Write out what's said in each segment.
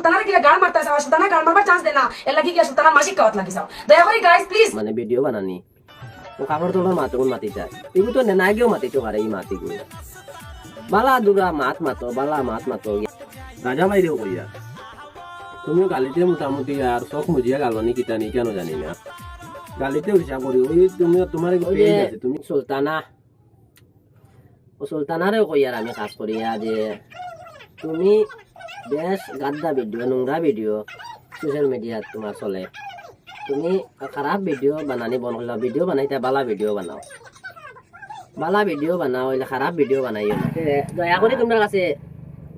সুলতানার গিয়ে গান মারতে চাও সুলতানা গান মারবার চান্স দেনা এর লাগি গিয়া সুলতানার মাসিক খাওয়াত লাগি যাও দয়া করে গাইস প্লিজ মানে ভিডিও বানানি ও কাপড় তোলার মাতগুন মাতি যায় এগুলো তো না গিয়েও মাতিতে পারে এই মাতিগুলো বালা দুরা মাত মাতো বালা মাত মাতো রাজা বাইরেও কইয়া তুমিও গালিতে মোটামুটি আর চোখ মুজিয়া গালবানি কিতানি কেন জানি না গালিতেও হিসাব করি ওই তুমি তোমার ওই যে তুমি সুলতানা ও সুলতানারেও কই আর আমি কাজ করিয়া যে তুমি বেশ গাদ্দা ভিডিও নোংরা ভিডিও সোশ্যাল মিডিয়াত তোমার চলে তুমি খারাপ ভিডিও বানানি বন করলা ভিডিও বানাইতে বালা ভিডিও বানাও বালা ভিডিও বানাও হইলে খারাপ ভিডিও বানাইও না দয়া করে তোমার কাছে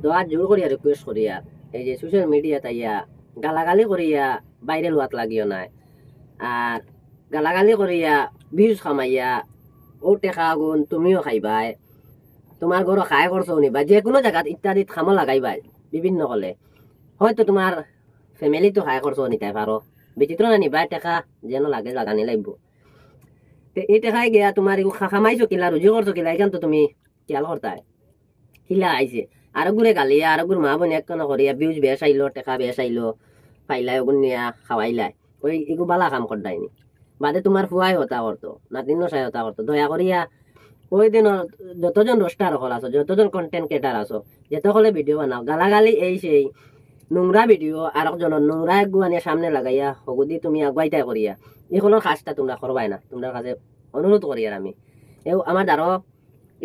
দোয়া জোর করিয়া রিকোয়েস্ট করিয়া এই যে সোশ্যাল মিডিয়া তাইয়া গালাগালি করিয়া ভাইরাল হওয়াত লাগিও নাই আর গালাগালি করিয়া ভিউজ খামাইয়া ও টেকা গুণ তুমিও খাইবাই তোমার ঘর খাই করছো নিবা যে কোনো জায়গাত ইত্যাদিত খামো লাগাইবাই বিভিন্ন কলে হয়তো তোমার ফ্যামিলি তো খাই করছো নিতাই পারো বিচিত্র না নিবা টেকা যেন লাগে লাগানি লাগবো এই টেকাই গিয়া তোমার খামাইছো কিলা রুজি করছো কিলা এখান তো তুমি খেয়াল করতাই কিলা আইছে আর গুড়ে গালিয়া আর গুড় মা বোন এক করিয়া ভিউজ বেশ আইলো টেকা বেশ আইলো পাইলাই ওগুন নিয়া খাওয়াইলাই ওই এগু বালা কাম করতাইনি বাদে তোমার ফুয়াই হতা করতো নাতিন সাই হতা করতো দয়া করিয়া ওই দিন যতজন রোস্টার হল আছো যতজন কন্টেন্ট ক্রিয়েটার আছো যেত হলে ভিডিও বানাও গালাগালি এই সেই নোংরা ভিডিও আর একজনের নোংরা এক গুয়ানিয়া সামনে লাগাইয়া হগুদি তুমি আগুয়াইতাই করিয়া এইগুলোর কাজটা তোমরা করবাই না তোমরা কাছে অনুরোধ করি আর আমি আমার দ্বারা